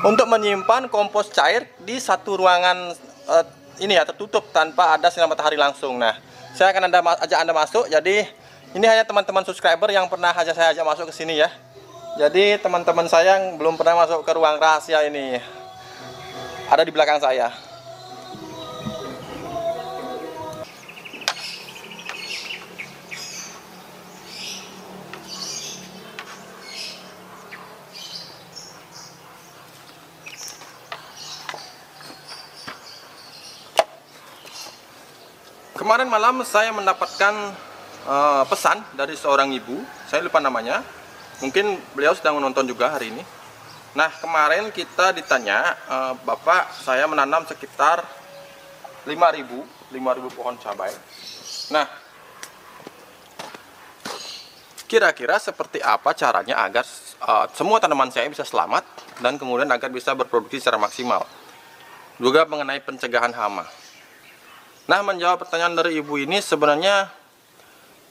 untuk menyimpan kompos cair di satu ruangan ini ya, tertutup tanpa ada sinar matahari langsung. Nah, saya akan ajak Anda masuk. Jadi ini hanya teman-teman subscriber yang pernah saya ajak masuk ke sini ya. Jadi teman-teman saya yang belum pernah masuk ke ruang rahasia ini ada di belakang saya. Kemarin malam saya mendapatkan pesan dari seorang ibu, saya lupa namanya. Mungkin beliau sedang menonton juga hari ini. Nah, kemarin kita ditanya, Bapak, saya menanam sekitar 5.000 pohon cabai. Nah, kira-kira seperti apa caranya agar semua tanaman saya bisa selamat dan kemudian agar bisa berproduksi secara maksimal. Juga mengenai pencegahan hama. Nah, menjawab pertanyaan dari ibu ini, sebenarnya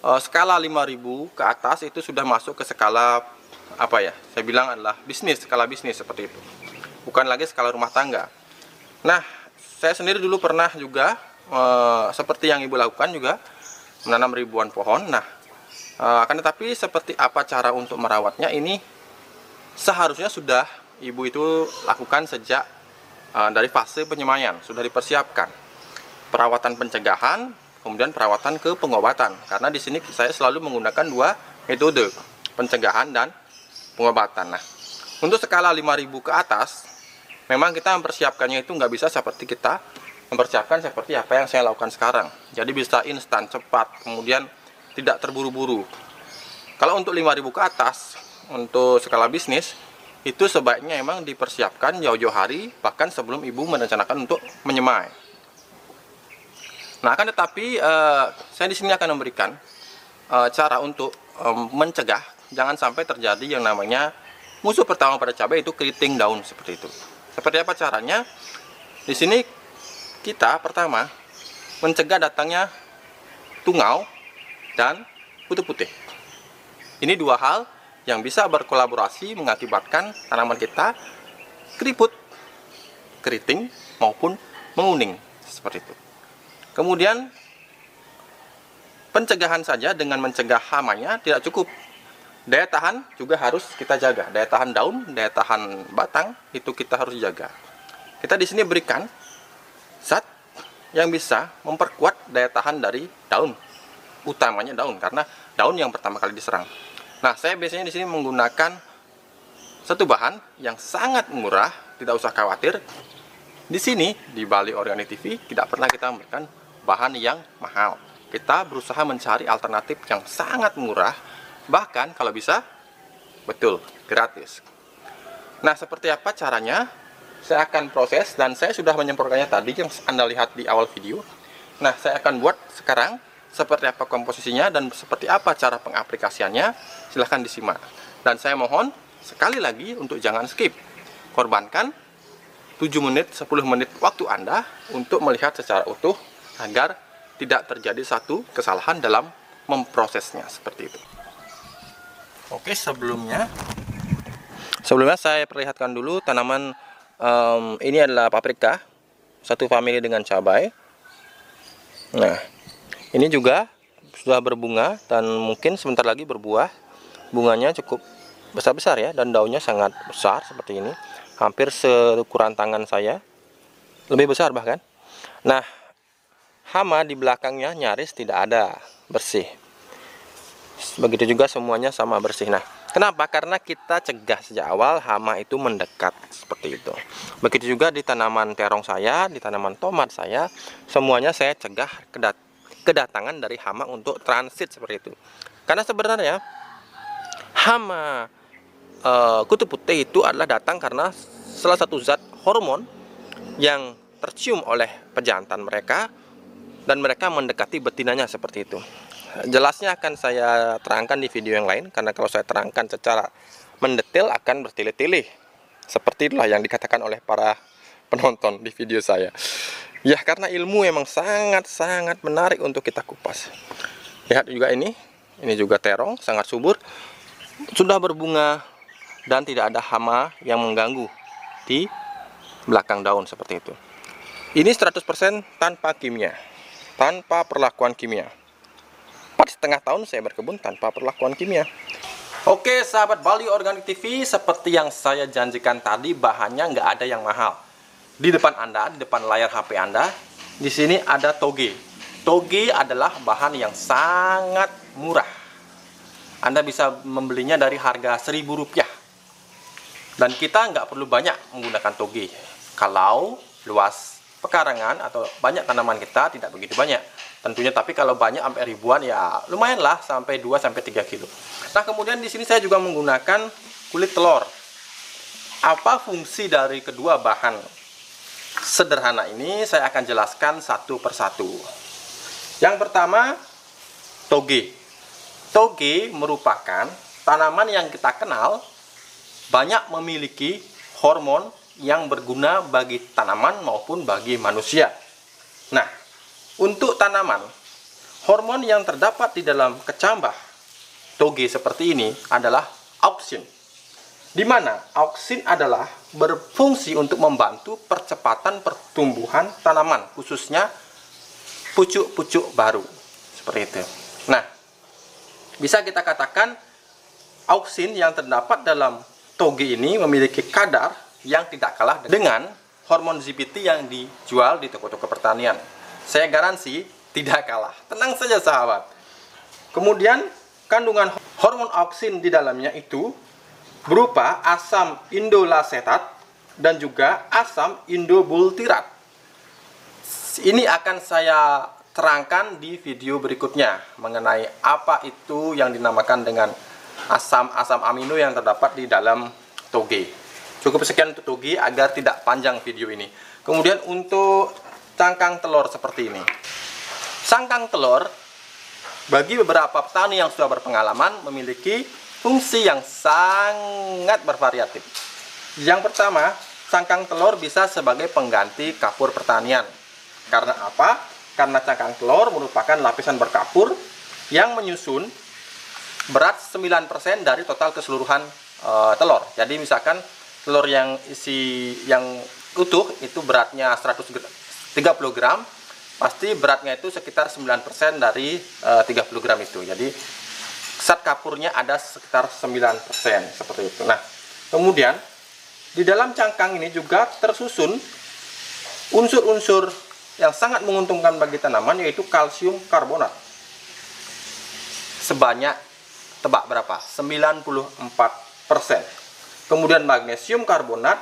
skala 5.000 ke atas itu sudah masuk ke skala apa ya? Saya bilang adalah bisnis, skala bisnis seperti itu. Bukan lagi skala rumah tangga. Nah, saya sendiri dulu pernah juga seperti yang ibu lakukan juga menanam ribuan pohon. Nah, akan tetapi seperti apa cara untuk merawatnya ini seharusnya sudah ibu itu lakukan sejak dari fase penyemaian, sudah dipersiapkan. Perawatan pencegahan, kemudian perawatan ke pengobatan. Karena di sini saya selalu menggunakan dua metode, pencegahan dan pengobatan. Nah, untuk skala 5.000 ke atas, memang kita mempersiapkannya itu nggak bisa seperti kita mempersiapkan seperti apa yang saya lakukan sekarang. Jadi bisa instan, cepat, kemudian tidak terburu-buru. Kalau untuk 5.000 ke atas, untuk skala bisnis, itu sebaiknya memang dipersiapkan jauh-jauh hari, bahkan sebelum ibu merencanakan untuk menyemai. Nah, akan tetapi saya di sini akan memberikan cara untuk mencegah jangan sampai terjadi yang namanya musuh pertama pada cabai itu keriting daun seperti itu. Seperti apa caranya? Di sini kita pertama mencegah datangnya tungau dan kutu putih. Ini dua hal yang bisa berkolaborasi mengakibatkan tanaman kita keriput, keriting maupun menguning seperti itu. Kemudian pencegahan saja dengan mencegah hamanya tidak cukup. Daya tahan juga harus kita jaga. Daya tahan daun, daya tahan batang itu kita harus jaga. Kita di sini berikan zat yang bisa memperkuat daya tahan dari daun. Utamanya daun karena daun yang pertama kali diserang. Nah, saya biasanya di sini menggunakan satu bahan yang sangat murah, tidak usah khawatir. Di sini di Bali Organik TV tidak pernah kita memberikan bahan yang mahal. Kita berusaha mencari alternatif yang sangat murah, bahkan kalau bisa betul gratis. Nah, seperti apa caranya? Saya akan proses dan saya sudah menyemprotkannya tadi yang Anda lihat di awal video. Nah, saya akan buat sekarang seperti apa komposisinya dan seperti apa cara pengaplikasiannya. Silahkan disimak. Dan saya mohon sekali lagi untuk jangan skip. Korbankan 7 menit, 10 menit waktu Anda untuk melihat secara utuh agar tidak terjadi satu kesalahan dalam memprosesnya seperti itu. Oke, sebelumnya saya perlihatkan dulu tanaman ini adalah paprika, satu famili dengan cabai. Nah, ini juga sudah berbunga dan mungkin sebentar lagi berbuah. Bunganya cukup besar-besar ya dan daunnya sangat besar seperti ini. Hampir seukuran tangan saya, lebih besar bahkan. Nah, hama di belakangnya nyaris tidak ada, bersih. Begitu juga semuanya sama bersih. Nah, kenapa? Karena kita cegah sejak awal hama itu mendekat seperti itu. Begitu juga di tanaman terong saya, di tanaman tomat saya, semuanya saya cegah kedatangan dari hama untuk transit seperti itu. Karena sebenarnya hama kutu putih itu adalah datang karena salah satu zat hormon yang tercium oleh pejantan mereka dan mereka mendekati betinanya seperti itu. Jelasnya akan saya terangkan di video yang lain karena kalau saya terangkan secara mendetail akan bertele-tele. Seperti itulah yang dikatakan oleh para penonton di video saya. Ya, karena ilmu memang sangat-sangat menarik untuk kita kupas. Lihat juga ini juga terong sangat subur, sudah berbunga dan tidak ada hama yang mengganggu di belakang daun seperti itu. Ini 100% tanpa kimia, tanpa perlakuan kimia. 4,5 tahun saya berkebun tanpa perlakuan kimia. Oke sahabat Bali Organik TV, seperti yang saya janjikan tadi, bahannya nggak ada yang mahal. Di depan Anda, di depan layar HP Anda, di sini ada toge. Toge adalah bahan yang sangat murah. Anda bisa membelinya dari harga Rp1.000. Dan kita nggak perlu banyak menggunakan toge. Kalau luas pekarangan atau banyak tanaman kita tidak begitu banyak. Tentunya, tapi kalau banyak sampai ribuan ya lumayan lah, sampai 2-3 kilo. Nah, kemudian di sini saya juga menggunakan kulit telur. Apa fungsi dari kedua bahan sederhana ini saya akan jelaskan satu persatu. Yang pertama, toge. Toge merupakan tanaman yang kita kenal banyak memiliki hormon yang berguna bagi tanaman maupun bagi manusia. Nah, untuk tanaman, hormon yang terdapat di dalam kecambah toge seperti ini adalah auksin. Di mana auksin adalah berfungsi untuk membantu percepatan pertumbuhan tanaman, khususnya pucuk-pucuk baru. Seperti itu. Nah, bisa kita katakan auksin yang terdapat dalam toge ini memiliki kadar yang tidak kalah dengan hormon ZPT yang dijual di toko-toko pertanian. Saya garansi tidak kalah. Tenang saja sahabat. Kemudian kandungan hormon auksin di dalamnya itu berupa asam indolasetat dan juga asam indobultirat. Ini akan saya terangkan di video berikutnya mengenai apa itu yang dinamakan dengan asam-asam amino yang terdapat di dalam toge. Cukup sekian untuk toge agar tidak panjang video ini. Kemudian untuk cangkang telur seperti ini. Cangkang telur bagi beberapa petani yang sudah berpengalaman memiliki fungsi yang sangat bervariatif. Yang pertama, cangkang telur bisa sebagai pengganti kapur pertanian. Karena apa? Karena cangkang telur merupakan lapisan berkapur yang menyusun berat 9% dari total keseluruhan telur. Jadi misalkan telur yang utuh itu beratnya 30 gram, pasti beratnya itu sekitar 9% dari 30 gram itu. Jadi zat kapurnya ada sekitar 9% seperti itu. Nah, kemudian di dalam cangkang ini juga tersusun unsur-unsur yang sangat menguntungkan bagi tanaman, yaitu kalsium karbonat. Sebanyak, tebak berapa? 94%. Kemudian magnesium karbonat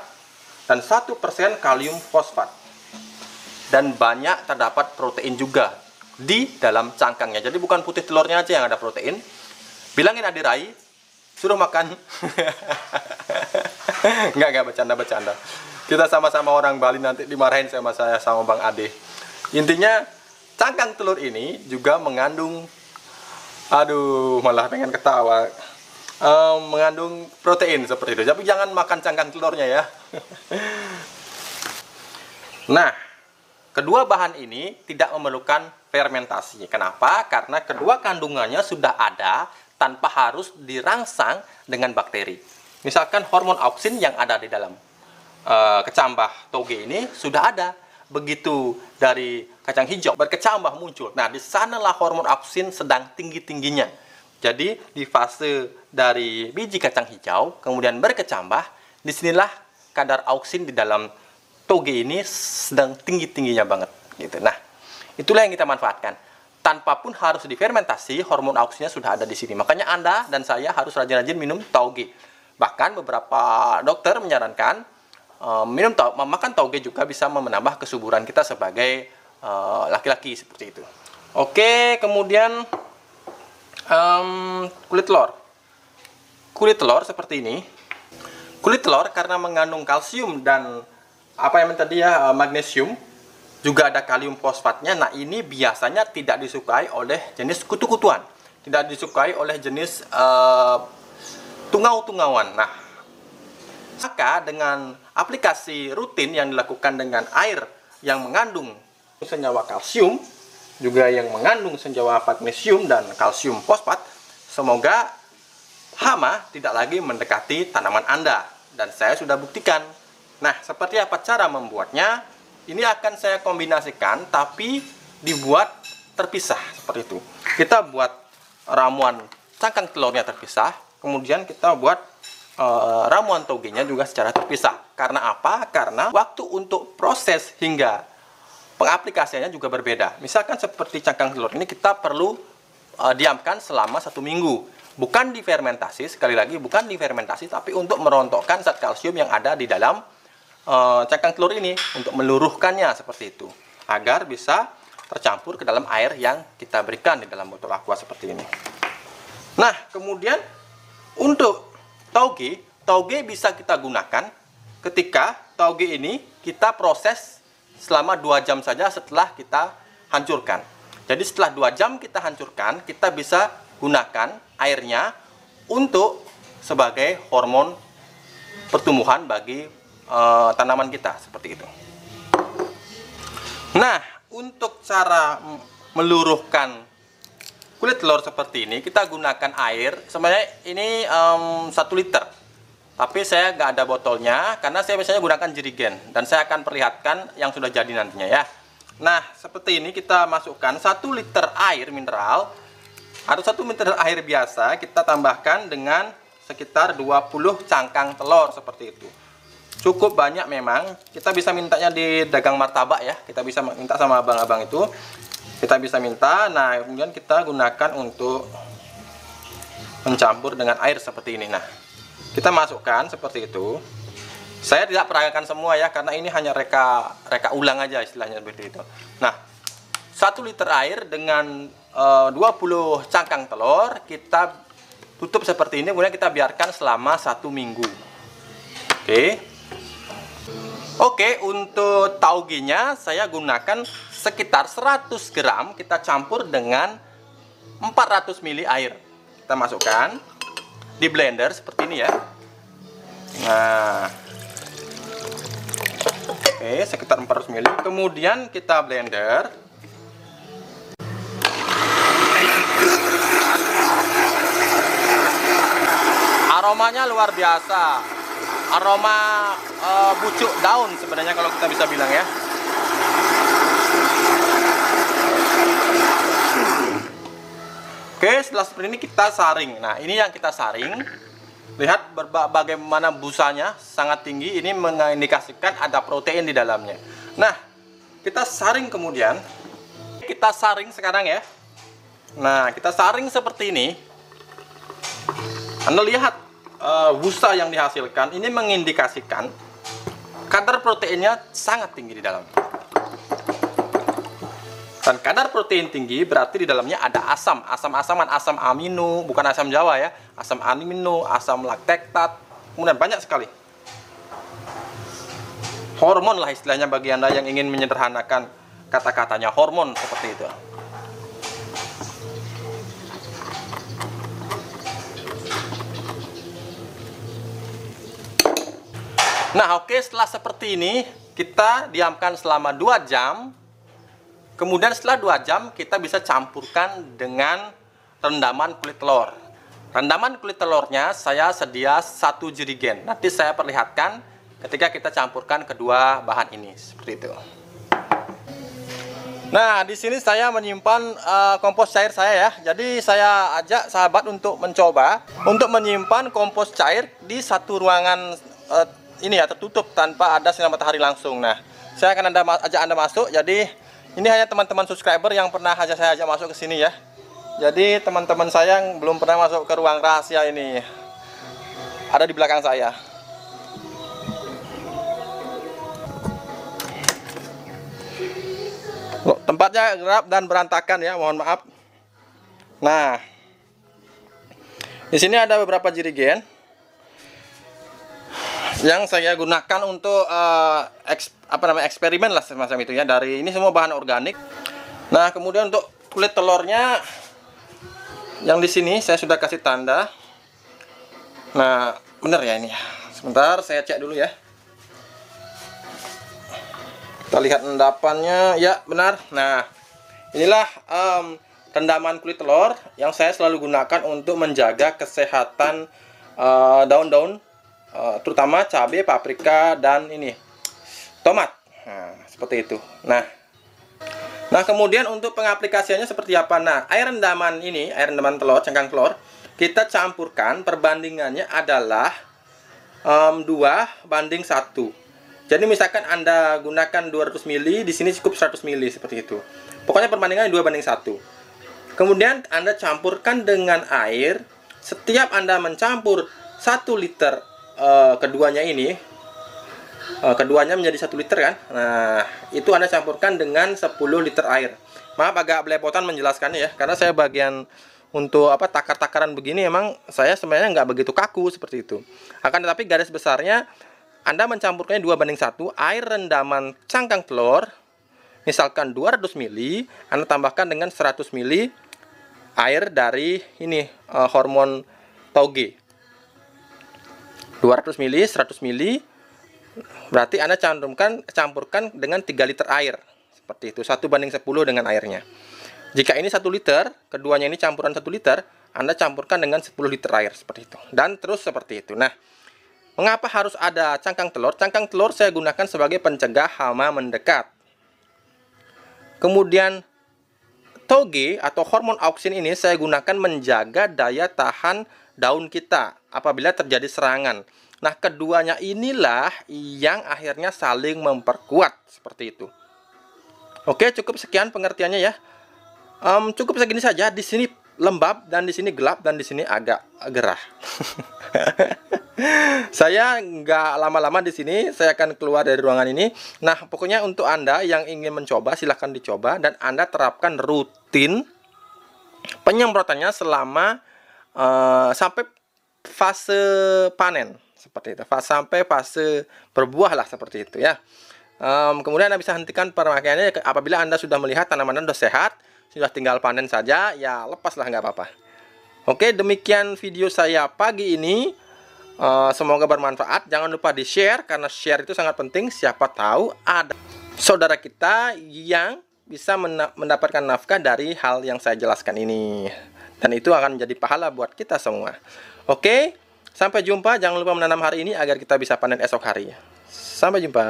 dan 1% kalium fosfat. Dan banyak terdapat protein juga di dalam cangkangnya. Jadi bukan putih telurnya aja yang ada protein. Bilangin Adi Rai suruh makan. Enggak bercanda. Kita sama-sama orang Bali, nanti dimarahin sama saya sama Bang Ade. Intinya cangkang telur ini juga mengandung, aduh malah pengen ketawa, mengandung protein seperti itu. Tapi jangan makan cangkang telurnya ya. Nah, kedua bahan ini tidak memerlukan fermentasi. Kenapa? Karena kedua kandungannya sudah ada tanpa harus dirangsang dengan bakteri. Misalkan hormon auksin yang ada di dalam kecambah toge ini sudah ada. Begitu dari kacang hijau berkecambah muncul. Nah, di sanalah hormon auksin sedang tinggi-tingginya. Jadi di fase dari biji kacang hijau kemudian berkecambah, disinilah kadar auksin di dalam toge ini sedang tinggi-tingginya banget gitu. Nah, itulah yang kita manfaatkan. Tanpa pun harus difermentasi, hormon auksinnya sudah ada di sini. Makanya Anda dan saya harus rajin-rajin minum toge. Bahkan beberapa dokter menyarankan makan toge juga bisa menambah kesuburan kita sebagai laki-laki seperti itu. Oke, kemudian kulit telur. Kulit telur seperti ini. Kulit telur karena mengandung kalsium dan apa yang tadi ya, magnesium, juga ada kalium fosfatnya. Nah, ini biasanya tidak disukai oleh jenis kutu-kutuan, tidak disukai oleh jenis tungau-tungauan. Nah, maka dengan aplikasi rutin yang dilakukan dengan air yang mengandung senyawa kalsium, juga yang mengandung senyawa magnesium dan kalsium fosfat, semoga hama tidak lagi mendekati tanaman Anda. Dan saya sudah buktikan Nah, seperti apa cara membuatnya? Ini akan saya kombinasikan, tapi dibuat terpisah seperti itu. Kita buat ramuan cangkang telurnya terpisah, kemudian kita buat ramuan togenya juga secara terpisah. Karena apa? Karena waktu untuk proses hingga pengaplikasiannya juga berbeda. Misalkan seperti cangkang telur ini kita perlu diamkan selama 1 minggu. Bukan difermentasi, sekali lagi bukan difermentasi, tapi untuk merontokkan zat kalsium yang ada di dalam cangkang telur ini, untuk meluruhkannya seperti itu, agar bisa tercampur ke dalam air yang kita berikan di dalam botol aqua seperti ini. Nah, kemudian untuk tauge bisa kita gunakan ketika tauge ini kita proses selama 2 jam saja setelah kita hancurkan. Jadi setelah 2 jam kita hancurkan, kita bisa gunakan airnya untuk sebagai hormon pertumbuhan bagi tanaman kita, seperti itu. Nah, untuk cara meluruhkan kulit telur seperti ini, kita gunakan air. Sebenarnya ini 1 liter, tapi saya nggak ada botolnya karena saya biasanya gunakan jerigen, dan saya akan perlihatkan yang sudah jadi nantinya ya. Nah, seperti ini kita masukkan 1 liter air mineral atau 1 liter air biasa, kita tambahkan dengan sekitar 20 cangkang telur seperti itu. Cukup banyak memang, kita bisa mintanya di dagang martabak ya, kita bisa minta sama abang-abang itu, kita bisa minta. Nah, kemudian kita gunakan untuk mencampur dengan air seperti ini. Nah, kita masukkan seperti itu. Saya tidak peragakan semua ya, karena ini hanya reka ulang aja istilahnya seperti itu. Nah, 1 liter air dengan 20 cangkang telur, kita tutup seperti ini, kemudian kita biarkan selama 1 minggu. Oke, untuk taugenya saya gunakan sekitar 100 gram, kita campur dengan 400 ml air. Kita masukkan di blender seperti ini ya. Nah, oke, sekitar 400 ml. Kemudian kita blender. Aromanya luar biasa. Aroma bucuk daun sebenarnya kalau kita bisa bilang ya. Oke, setelah seperti ini kita saring. Nah, ini yang kita saring. Lihat bagaimana busanya sangat tinggi. Ini mengindikasikan ada protein di dalamnya. Nah, kita saring kemudian. Kita saring sekarang ya. Nah, kita saring seperti ini. Anda lihat busa yang dihasilkan ini mengindikasikan kadar proteinnya sangat tinggi di dalam. Dan kadar protein tinggi berarti di dalamnya ada asam-asaman, asam amino, bukan asam Jawa ya, asam amino, asam laktektat, kemudian banyak sekali. Hormon lah istilahnya bagi Anda yang ingin menyederhanakan kata-katanya, hormon seperti itu. Nah, oke, setelah seperti ini kita diamkan selama 2 jam. Kemudian setelah 2 jam kita bisa campurkan dengan rendaman kulit telur. Rendaman kulit telurnya saya sedia 1 jerigen. Nanti saya perlihatkan ketika kita campurkan kedua bahan ini seperti itu. Nah, di sini saya menyimpan kompos cair saya ya. Jadi saya ajak sahabat untuk mencoba untuk menyimpan kompos cair di satu ruangan ini ya, tertutup tanpa ada sinar matahari langsung. Nah, saya akan ajak Anda masuk. Jadi ini hanya teman-teman subscriber yang pernah saya ajak masuk ke sini ya. Jadi teman-teman saya yang belum pernah masuk ke ruang rahasia ini ada di belakang saya. Tempatnya gelap dan berantakan ya, mohon maaf. Nah, di sini ada beberapa jerigen yang saya gunakan untuk eksperimen lah semacam itu ya. Dari ini semua bahan organik. Nah, kemudian untuk kulit telurnya yang di sini saya sudah kasih tanda. Nah, bener ya ini ya. Sebentar saya cek dulu ya. Kita lihat endapannya, ya benar. Nah, inilah rendaman kulit telur yang saya selalu gunakan untuk menjaga kesehatan daun-daun terutama cabai, paprika, dan ini tomat. Nah, seperti itu. Nah, kemudian untuk pengaplikasiannya seperti apa? Nah, air rendaman ini, air rendaman telur, cangkang telur, kita campurkan, perbandingannya adalah 2:1. Jadi misalkan Anda gunakan 200 ml, di sini cukup 100 ml, seperti itu. Pokoknya perbandingannya 2:1. Kemudian Anda campurkan dengan air. Setiap Anda mencampur 1 liter keduanya ini, keduanya menjadi 1 liter kan. Nah, itu Anda campurkan dengan 10 liter air. Maaf agak belepotan menjelaskannya ya, karena saya bagian untuk takar-takaran begini emang saya sebenarnya nggak begitu kaku seperti itu. Akan tetapi garis besarnya Anda mencampurkannya 2:1, air rendaman cangkang telur misalkan 200 ml, Anda tambahkan dengan 100 ml air dari ini hormon tauge. 200 ml, 100 ml, berarti Anda campurkan dengan 3 liter air. Seperti itu, 1:10 dengan airnya. Jika ini 1 liter, keduanya ini campuran 1 liter, Anda campurkan dengan 10 liter air, seperti itu. Dan terus seperti itu. Nah, mengapa harus ada cangkang telur? Cangkang telur saya gunakan sebagai pencegah hama mendekat. Kemudian tauge atau hormon auksin ini saya gunakan menjaga daya tahan daun kita apabila terjadi serangan. Nah, keduanya inilah yang akhirnya saling memperkuat, seperti itu. Oke, cukup sekian pengertiannya ya. Cukup segini saja. Di sini lembab dan di sini gelap dan di sini agak gerah. Saya nggak lama-lama di sini, saya akan keluar dari ruangan ini. Nah, pokoknya untuk Anda yang ingin mencoba, silahkan dicoba dan Anda terapkan rutin penyemprotannya selama sampai fase panen, seperti itu. Sampai fase berbuah lah, seperti itu ya. Kemudian Anda bisa hentikan pemakaiannya apabila Anda sudah melihat tanaman Anda sudah sehat, sudah tinggal panen saja, ya lepaslah, nggak apa-apa. Oke, demikian video saya pagi ini. Semoga bermanfaat. Jangan lupa di-share, karena share itu sangat penting. Siapa tahu ada saudara kita yang bisa mendapatkan nafkah dari hal yang saya jelaskan ini. Dan itu akan menjadi pahala buat kita semua. Oke, sampai jumpa. Jangan lupa menanam hari ini agar kita bisa panen esok hari. Sampai jumpa.